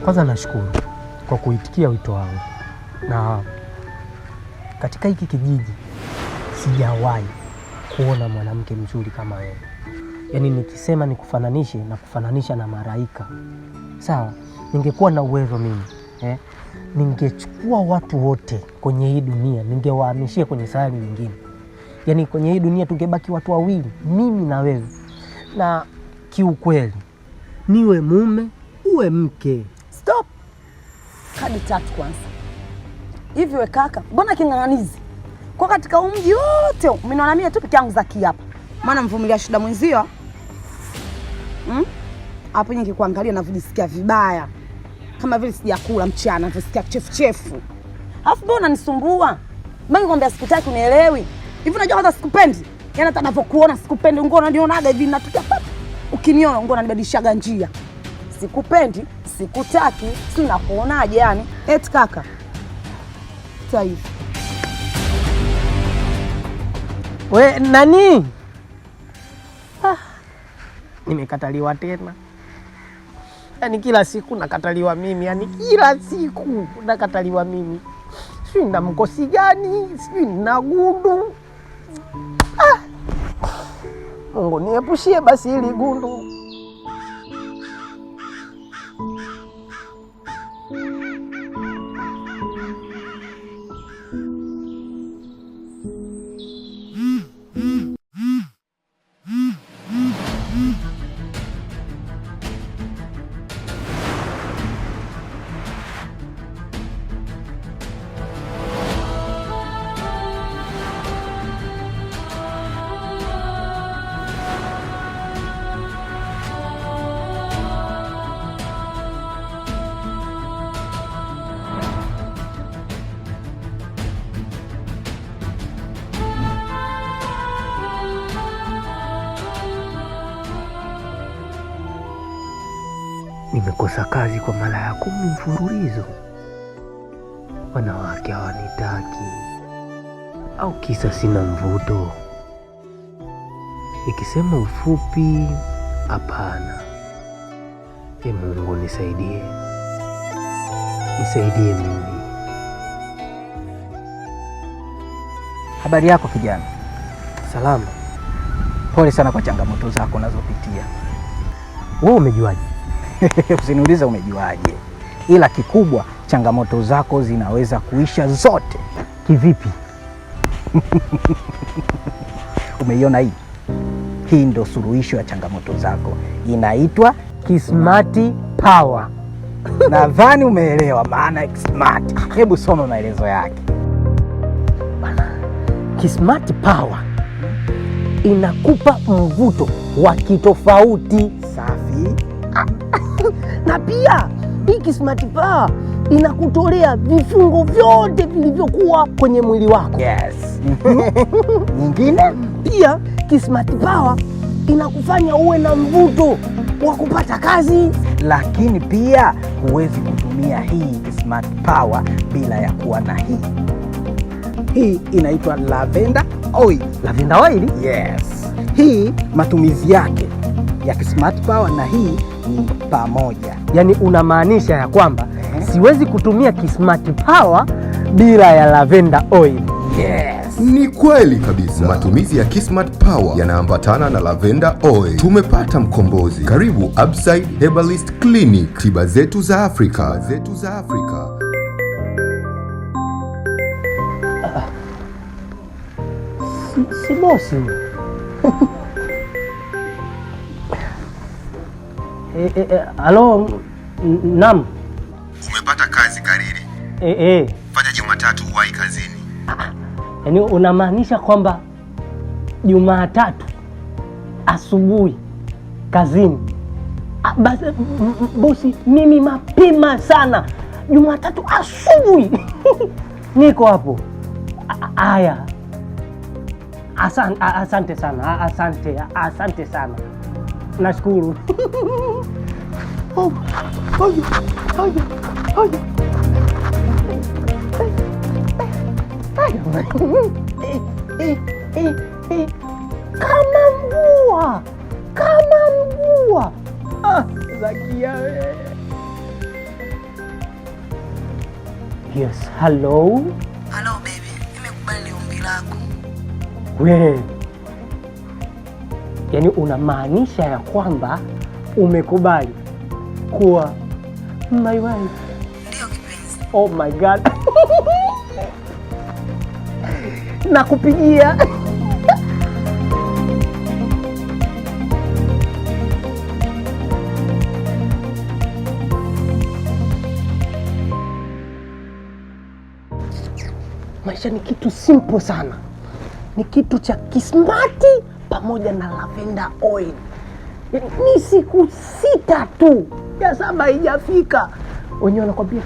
Kwanza nashukuru kwa kuitikia wito wangu, na katika hiki kijiji sijawahi kuona mwanamke mzuri kama wewe. Yaani nikisema nikufananishe na kufananisha na malaika. Sawa, ningekuwa na uwezo mimi, ningechukua watu wote kwenye hii dunia, ningewahamishia kwenye sayari nyingine. Yaani kwenye hii dunia tungebaki watu wawili, mimi na wewe. Na kiukweli, niwe mume, uwe mke. Stop. Kadi 3 kwanza. Hivi we kaka, mbona king'ang'anizi? Kwa katika umji wote, umeniona mimi tu peke yangu Zaki hapa. Maana mvumilia shida mwenzio. Hapo nyingi kuangalia na kujisikia vibaya. Kama vile sijakula mchana, nasikia chefu. Alafu mbona unanisumbua? Mimi ngombe sikutaki unielewi. Hivi unajua kwanza sikupendi? Yaani hata ninapokuona sikupendi, ngono unanionaga hivi natukia pap. Ukiniona ngono unanibadilishaga njia. Sikupendi, sikutaki, si unakuonaje yani? Eti kaka. Taifa. We nani? Nimekataliwa tena. Yaani kila siku nakataliwa mimi, yaani kila siku nakataliwa mimi. Sijui nina mkosi gani, sijui nina gundu. Mungu niepushie basi hili gundu. Nimekosa kazi kwa mara ya 10 mfululizo. Wanawake hawanitaki, au kisa sina mvuto? Nikisema ufupi, hapana. Mungu nisaidie, nisaidie mimi. Habari yako kijana? Salama. Pole sana kwa changamoto zako unazopitia. Wewe umejuaje? Usiniulize umejuaje, ila kikubwa changamoto zako zinaweza kuisha zote. Kivipi? Umeiona hii? Hii ndo suluhisho ya changamoto zako. Inaitwa Kismart Power. Nadhani umeelewa maana ya Kismart. Hebu soma maelezo yake. Kismart Power inakupa mvuto wa kitofauti. Safi. Na pia hii Kismart Power inakutolea vifungo vyote vilivyokuwa kwenye mwili wako. Yes. Nyingine pia Kismart Power inakufanya uwe na mvuto wa kupata kazi. Lakini pia huwezi kutumia hii Kismart Power bila ya kuwa na hii. Hii inaitwa Lavender Oil. Lavender Oil? Yes. Hii matumizi yake ya Kismart Power na hii ni pamoja. Yaani unamaanisha ya kwamba siwezi kutumia Kismart Power bila ya Lavender Oil. Yes. Ni kweli kabisa. Matumizi ya Kismart Power yanaambatana na Lavender Oil. Tumepata mkombozi. Karibu Upside Herbalist Clinic. Tiba zetu za Afrika. Si bosi. Halo, naam. Umepata kazi Kariri. Fanya Jumatatu uwahi kazini. Yaani unamaanisha kwamba Jumatatu asubuhi kazini? Basi bosi, mimi mapema sana Jumatatu asubuhi niko hapo. Aya, asante sana, asante sana, nashukuru. Kama mvua. Zakia wewe. Yes, hello. Hello baby, nimekubali ombi lako. We, yaani unamaanisha ya kwamba umekubali kuwa my wife? Ndio kipenzi. Oh my God. Nakupigia. Maisha ni kitu simple sana, ni kitu cha kismati pamoja na lavender oil. Ni siku 6 tu, ya 7 haijafika, wenyewe wanakwambia